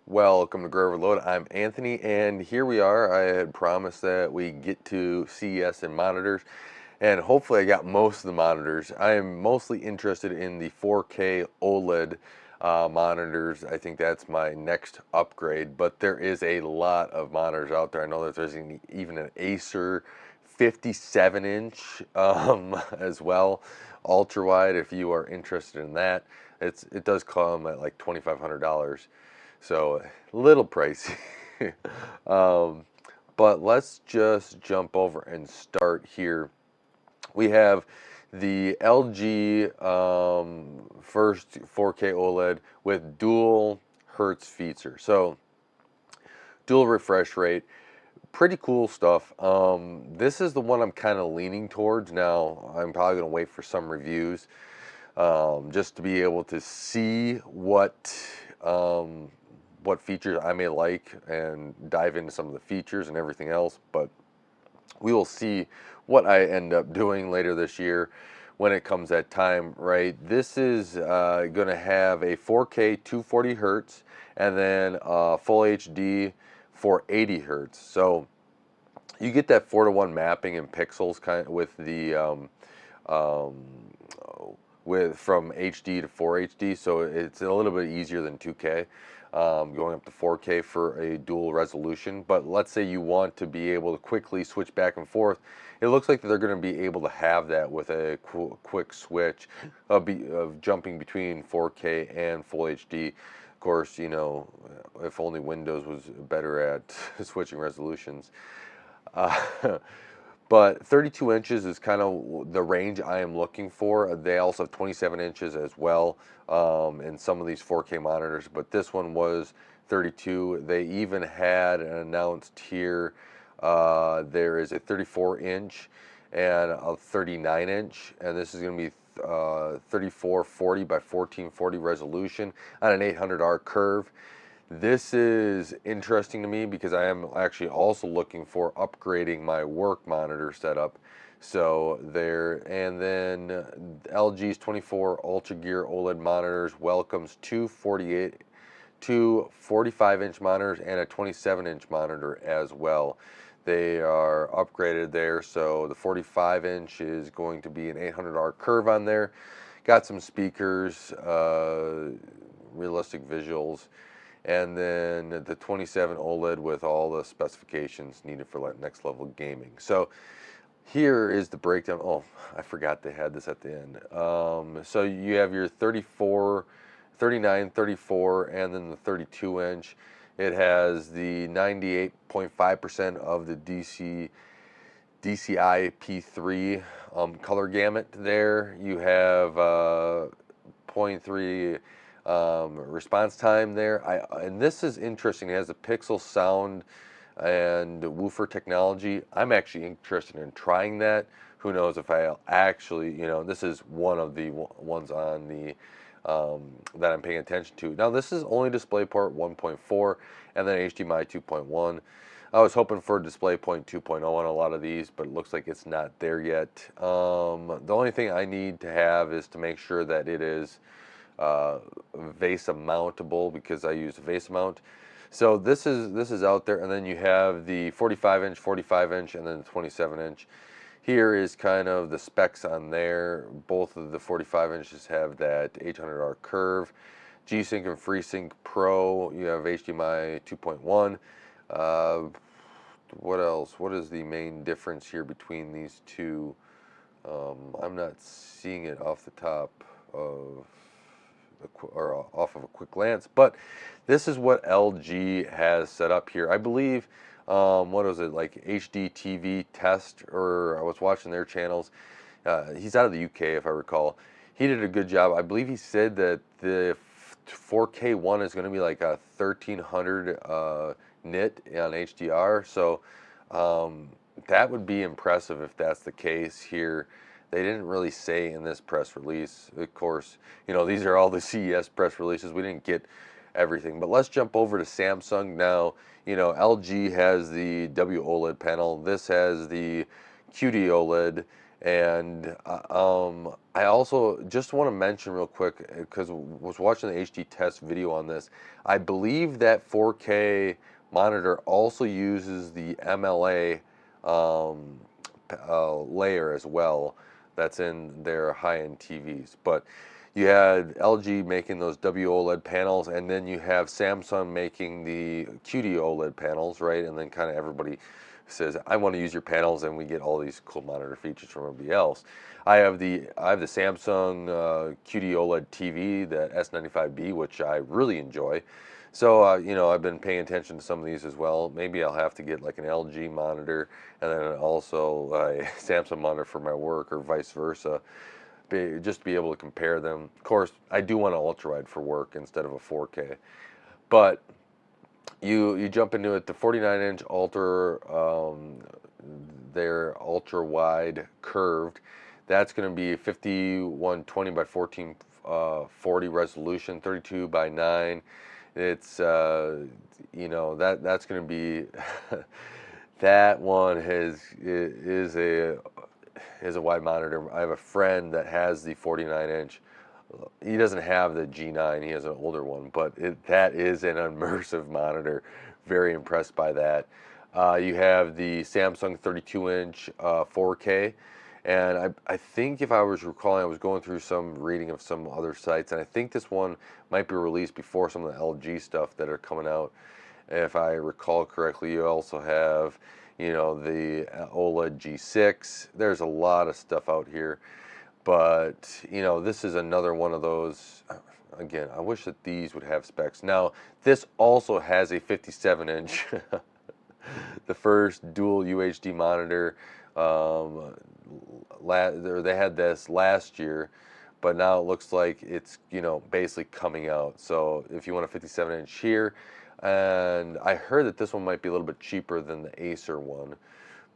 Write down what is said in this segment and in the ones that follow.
Welcome to Grow Overload. I'm Anthony, and here we are. I had promised that we get to CES and monitors, and hopefully I got most of the monitors. I am mostly interested in the 4K OLED monitors. I think that's my next upgrade, but there is a lot of monitors out there. I know that there's even an Acer 57-inch as well, ultra wide. If you are interested in that, it does come at like $2,500. So a little pricey. um, but let's just jump over and start here. We have the LG first 4K OLED with dual hertz feature. So dual refresh rate, pretty cool stuff. This is the one I'm kind of leaning towards. Now I'm probably going to wait for some reviews just to be able to see what features I may like and dive into some of the features and everything else. But we will see what I end up doing later this year when it comes that time, right? This is going to have a 4K 240 hertz and then full HD for 80 hertz. So you get that 4:1 mapping in pixels kind of with the um, from HD to 4 HD, so it's a little bit easier than 2K, going up to 4K for a dual resolution. But let's say you want to be able to quickly switch back and forth. It looks like they're going to be able to have that with a quick switch of jumping between 4K and Full HD. Of course, you know, if only Windows was better at switching resolutions. Uh, But 32 inches is kind of the range I am looking for. They also have 27 inches as well in some of these 4K monitors, but this one was 32. They even had announced here there is a 34-inch and a 39-inch, and this is going to be 3440 by 1440 resolution on an 800R curve. This is interesting to me because I am actually also looking for upgrading my work monitor setup. So there, and then LG's 24 Ultra Gear OLED monitors welcomes two 45-inch monitors and a 27-inch monitor as well. They are upgraded there, so the 45-inch is going to be an 800R curve on there. Got some speakers, realistic visuals, and then the 27 OLED with all the specifications needed for next level gaming. So here is the breakdown. Oh, I forgot they had this at the end. So you have your 34, 39, 34, and then the 32 inch. It has the 98.5% of the DCI P3 color gamut there. You have 0.3 response time there. And this is interesting. It has a pixel sound and woofer technology. I'm actually interested in trying that. Who knows if I'll actually, you know, this is one of the ones on the that I'm paying attention to. Now this is only DisplayPort 1.4 and then HDMI 2.1. I was hoping for DisplayPort 2.0 on a lot of these, but it looks like it's not there yet. The only thing I need to have is to make sure that it is VESA mountable, because I use VESA mount. So this is out there, and then you have the 45-inch, 45-inch, and then the 27-inch. Here is kind of the specs on there. Both of the 45 inches have that 800R curve. G-Sync and FreeSync Pro, you have HDMI 2.1. What else? What is the main difference here between these two? I'm not seeing it off the top of or off of a quick glance, but this is what LG has set up here. I believe, what was it, like HD TV Test, or I was watching their channels. He's out of the UK, if I recall. He did a good job. I believe he said that the 4K one is going to be like a 1300 nit on HDR. So that would be impressive if that's the case here. They didn't really say in this press release. Of course, you know, these are all the CES press releases. We didn't get everything. But let's jump over to Samsung now. You know, LG has the WOLED panel. This has the QDOLED. And I also just want to mention real quick, because was watching the HD test video on this. I believe that 4K monitor also uses the MLA um, layer as well. That's in their high-end TVs. But you had LG making those WOLED panels, and then you have Samsung making the QD-OLED panels, right? And then kind of everybody says, I want to use your panels, and we get all these cool monitor features from everybody else. I have the Samsung QD OLED TV, the S95B, which I really enjoy. So I've been paying attention to some of these as well. Maybe I'll have to get like an LG monitor and then also a Samsung monitor for my work, or vice versa, just to be able to compare them. Of course, I do want an ultra wide for work instead of a 4K, but you jump into it, the 49-inch ultra, they're ultra wide curved. That's going to be 5120 by 1440 resolution, 32 by 9. It's that's going to be that one is a wide monitor. I have a friend that has the 49-inch. He doesn't have the G9. He has an older one, but that is an immersive monitor. Very impressed by that. You have the Samsung 32-inch 4K, and I think, if I was recalling, I was going through some reading of some other sites, and I think this one might be released before some of the LG stuff that are coming out. If I recall correctly, you also have, the OLED G6. There's a lot of stuff out here, but this is another one of those. Again, I wish that these would have specs. Now, this also has a 57-inch, the first dual UHD monitor. They had this last year, but now it looks like it's basically coming out. So if you want a 57-inch here, and I heard that this one might be a little bit cheaper than the Acer one,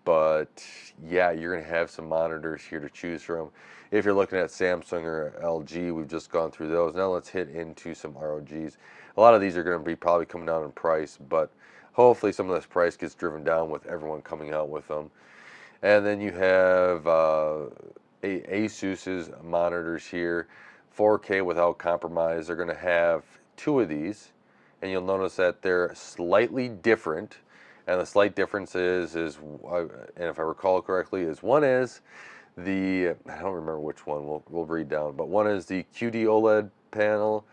but yeah, you're gonna have some monitors here to choose from. If you're looking at Samsung or LG, we've just gone through those. Now let's hit into some ROGs. A lot of these are going to be probably coming down in price, but hopefully some of this price gets driven down with everyone coming out with them. And then you have Asus's monitors here, 4K without compromise. They're going to have two of these, and you'll notice that they're slightly different. And the slight difference and if I recall correctly, is one is I don't remember which one. We'll read down, but one is the QD OLED panel,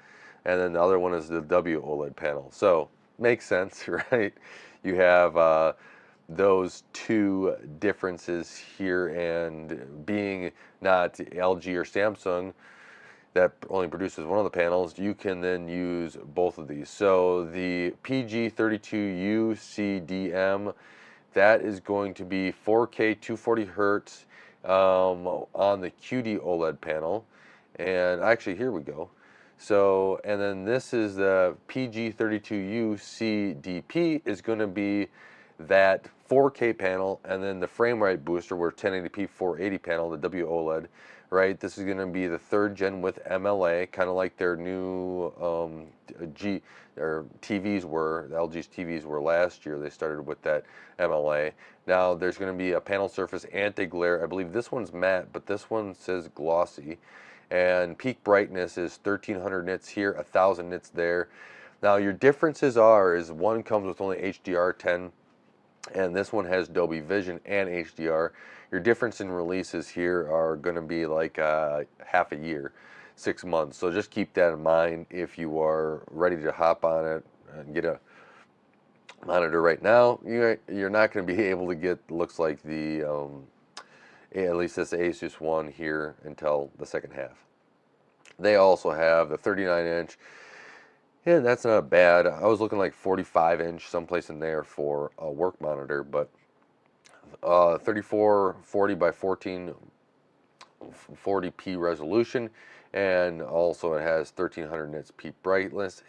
and then the other one is the W OLED panel. So makes sense, right? You have those two differences here, and being not LG or Samsung that only produces one of the panels, you can then use both of these. So the PG32U CDM, that is going to be 4K 240 hertz on the QD OLED panel. And actually, here we go. So, and then this is the PG32U CDP, is going to be that 4K panel, and then the frame rate booster, where 1080p 480 panel, the WOLED, right? This is going to be the third gen with MLA, kind of like their new TVs were. The LG's TVs were last year. They started with that MLA. Now there's going to be a panel surface anti-glare. I believe this one's matte, but this one says glossy. And peak brightness is 1300 nits here, 1000 nits there. Now your differences is one comes with only HDR10, and this one has Dolby Vision and HDR. Your difference in releases here are going to be like half a year, 6 months. So just keep that in mind if you are ready to hop on it and get a monitor right now. You're not going to be able to get, looks like at least this Asus one here, until the second half. They also have the 39-inch. Yeah, that's not bad. I was looking like 45-inch someplace in there for a work monitor, but 3440 by 1440p resolution, and also it has 1300 nits peak brightness.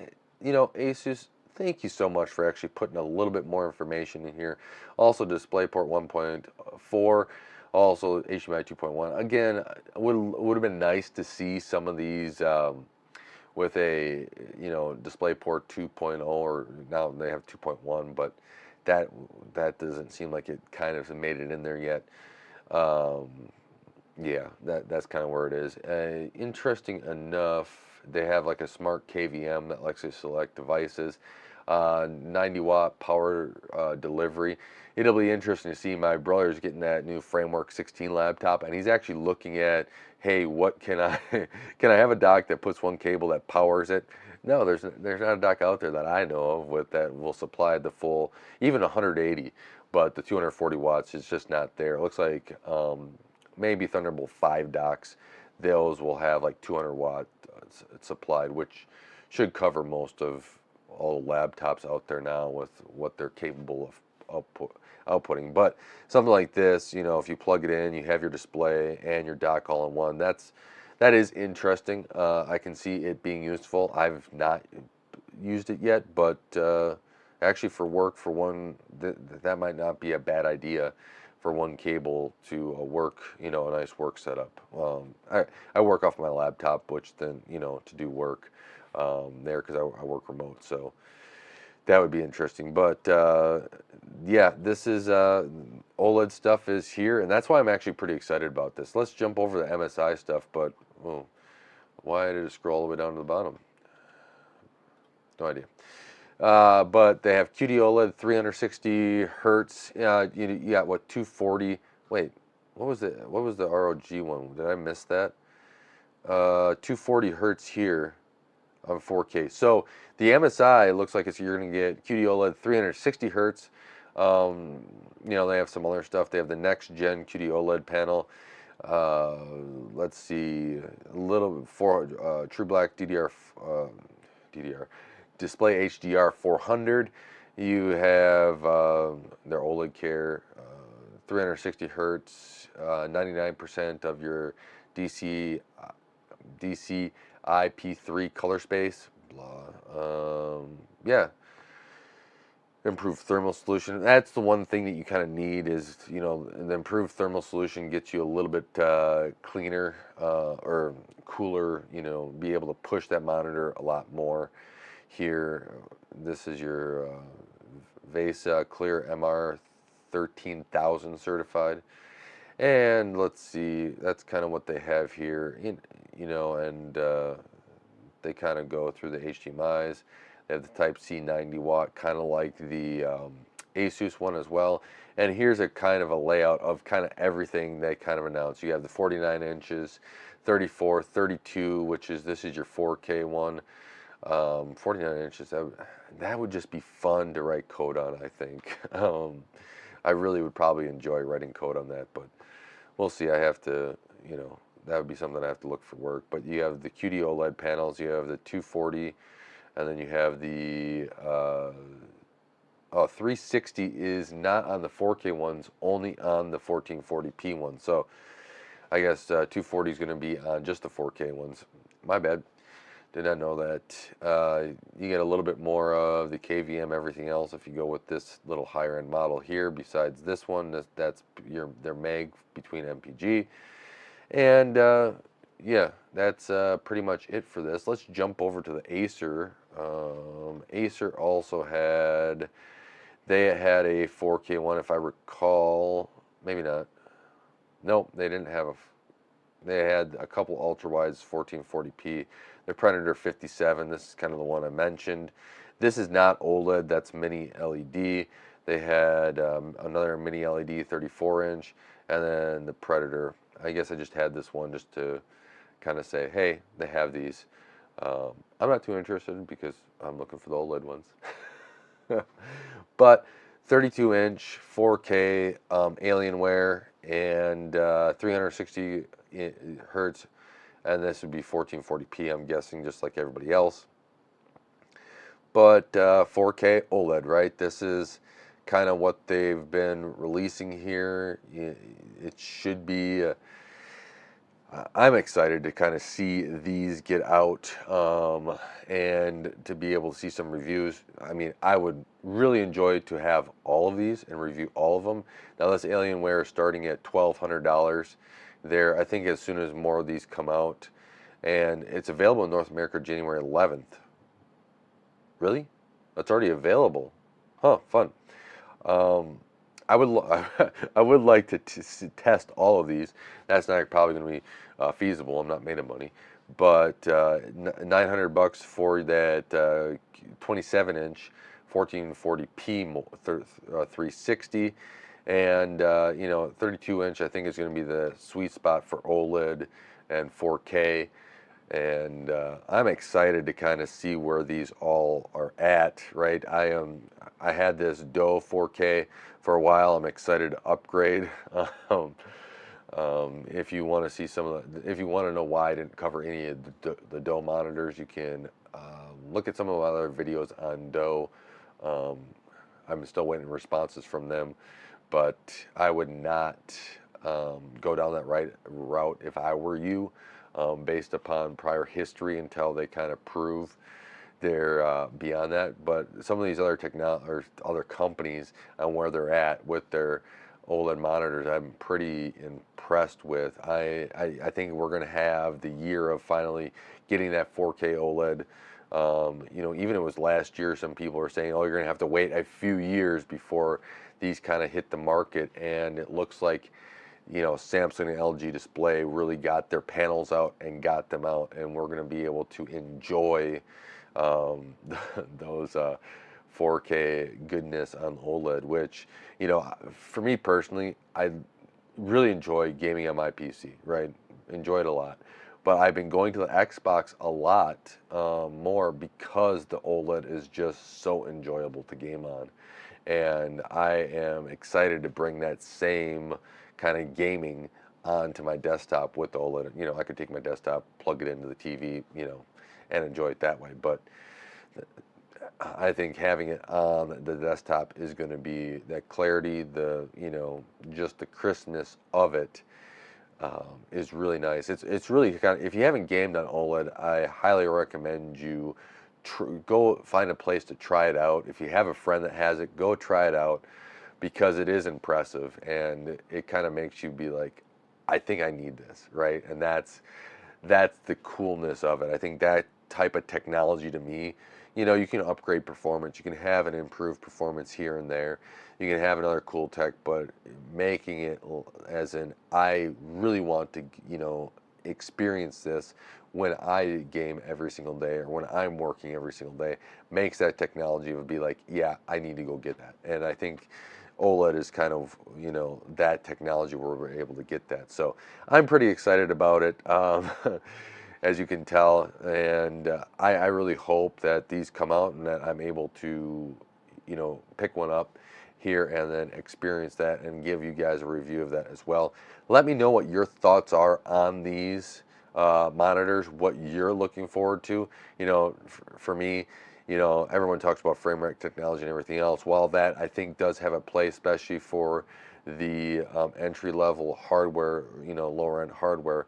Asus, thank you so much for actually putting a little bit more information in here. Also DisplayPort 1.4, also HDMI 2.1. Again, would have been nice to see some of these with a DisplayPort 2.0, or now they have 2.1, but that doesn't seem like it kind of made it in there yet. Yeah, that's kind of where it is. Interesting enough, they have like a smart KVM that lets you select devices, 90-watt power delivery. It'll be interesting to see. My brother's getting that new Framework 16 laptop, and he's actually looking at, hey, what can I can I have a dock that puts one cable that powers it? No, there's not a dock out there that I know of with that will supply the full, even 180, but the 240 watts is just not there. It looks like maybe Thunderbolt 5 docks, those will have like 200 watt supplied, which should cover most of all the laptops out there now with what they're capable of outputting. But something like this, you know, if you plug it in, you have your display and your dock all in one. That is interesting. I can see it being useful. I've not used it yet, but actually for work, for one, that might not be a bad idea for one cable to work, you know, a nice work setup. I work off my laptop, which then, you know, to do work there because I work remote, so that would be interesting. But yeah, this is OLED stuff is here, and that's why I'm actually pretty excited about this. Let's jump over the MSI stuff, but oh, why did it scroll all the way down to the bottom? No idea. But they have QDOLED 360 hertz. You got what 240. Wait, what was the ROG one? Did I miss that? 240 hertz here on 4K. So the MSI looks like you're going to get QD-OLED 360 hertz. You know, they have some other stuff. They have the next gen QD-OLED panel. Let's see, a little for True Black DDR display HDR 400. You have their OLED Care, 360 hertz, 99% of your DC DCI-P3 color space, blah. Yeah, improved thermal solution. That's the one thing that you kind of need is, you know, the improved thermal solution gets you a little bit cleaner or cooler, you know, be able to push that monitor a lot more. Here, this is your VESA Clear MR 13,000 certified. And let's see, that's kind of what they have here, you know, and they kind of go through the HDMIs. They have the Type C 90 watt, kind of like the Asus one as well. And here's a kind of a layout of kind of everything they kind of announced. You have the 49 inches, 34, 32, which is this is your 4K one. 49 inches, that would just be fun to write code on, I think. I really would probably enjoy writing code on that, but we'll see. I have to, you know, that would be something I have to look for work. But you have the QD OLED panels, you have the 240, and then you have the 360 is not on the 4K ones, only on the 1440p ones. So I guess 240 is going to be on just the 4K ones. My bad. Did not know that. You get a little bit more of the KVM, everything else if you go with this little higher end model here. Besides this one, that's their mag between MPG. And yeah, that's pretty much it for this. Let's jump over to the Acer. Acer also they had a 4K one if I recall. Maybe not. Nope, they didn't have they had a couple ultra wides 1440p. The Predator 57, this is kind of the one I mentioned. This is not OLED, that's mini LED. They had another mini LED 34 inch, and then the Predator. I guess I just had this one just to kind of say, hey, they have these. I'm not too interested because I'm looking for the OLED ones. But 32 inch, 4K, Alienware, and 360 hertz, and this would be 1440p, I'm guessing, just like everybody else. But 4K OLED, right? This is kind of what they've been releasing here. It should be. I'm excited to kind of see these get out and to be able to see some reviews. I mean, I would really enjoy to have all of these and review all of them. Now, this Alienware is starting at $1,200 there. I think as soon as more of these come out, and it's available in North America January 11th. Really? That's already available. Huh, fun. I would I would like to test all of these. That's not probably going to be feasible. I'm not made of money, but $900 for that 27-inch 1440p 360, and 32-inch I think is going to be the sweet spot for OLED and 4K. And I'm excited to kind of see where these all are at, right? I had this DO 4K for a while. I'm excited to upgrade. Um, if you want to see some of the, if you want to know why I didn't cover any of the DO monitors, you can look at some of my other videos on DO. Um, I'm still waiting responses from them, but I would not go down that route if I were you, based upon prior history until they kind of prove they're beyond that. But some of these other or other companies and where they're at with their OLED monitors, I'm pretty impressed with. I think we're going to have the year of finally getting that 4K OLED. Even it was last year, some people were saying, oh, you're going to have to wait a few years before these kind of hit the market. And it looks like, Samsung and LG Display really got their panels out and got them out, and we're going to be able to enjoy those 4K goodness on OLED, which, for me personally, I really enjoy gaming on my PC, right? Enjoy it a lot. But I've been going to the Xbox a lot more because the OLED is just so enjoyable to game on. And I am excited to bring that same kind of gaming onto my desktop with the OLED. I could take my desktop, plug it into the TV, and enjoy it that way. But I think having it on the desktop is going to be that clarity, just the crispness of it is really nice. It's really kind of, if you haven't gamed on OLED, I highly recommend you go find a place to try it out. If you have a friend that has it, go try it out, because it is impressive, and it kind of makes you be like, I think I need this, right? And that's the coolness of it. I think that type of technology to me, you can upgrade performance, you can have an improved performance here and there, you can have another cool tech, but making it as in, I really want to, experience this when I game every single day or when I'm working every single day, makes that technology would be like, yeah, I need to go get that. And I think OLED is kind of, that technology where we're able to get that. So I'm pretty excited about it, as you can tell. And I really hope that these come out and that I'm able to, pick one up here and then experience that and give you guys a review of that as well. Let me know what your thoughts are on these monitors, what you're looking forward to. For me, everyone talks about frame rate technology and everything else. While that I think does have a place, especially for the entry level hardware, lower end hardware,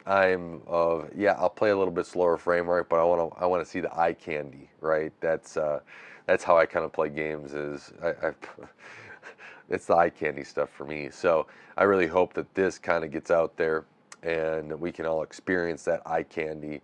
yeah, I'll play a little bit slower frame rate, but I want to see the eye candy, right? That's how I kind of play games. Is it's the eye candy stuff for me. So I really hope that this kind of gets out there and we can all experience that eye candy,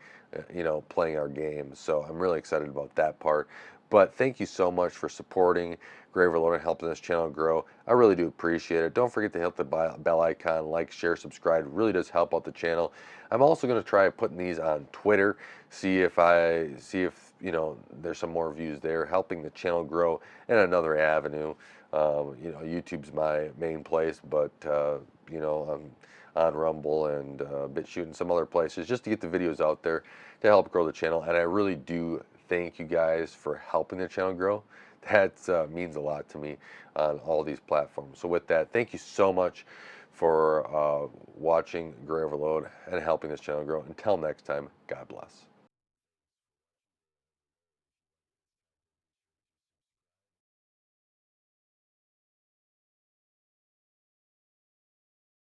playing our games. So I'm really excited about that part. But thank you so much for supporting Gray Overload and helping this channel grow. I really do appreciate it. Don't forget to hit the bell icon, like, share, subscribe. It really does help out the channel. I'm also going to try putting these on Twitter, see if there's some more views there, helping the channel grow in another avenue. YouTube's my main place, but I'm on Rumble and BitChute and some other places just to get the videos out there to help grow the channel. And I really do thank you guys for helping the channel grow. That means a lot to me on all these platforms. So with that, thank you so much for watching Gray Overload and helping this channel grow. Until next time, God bless.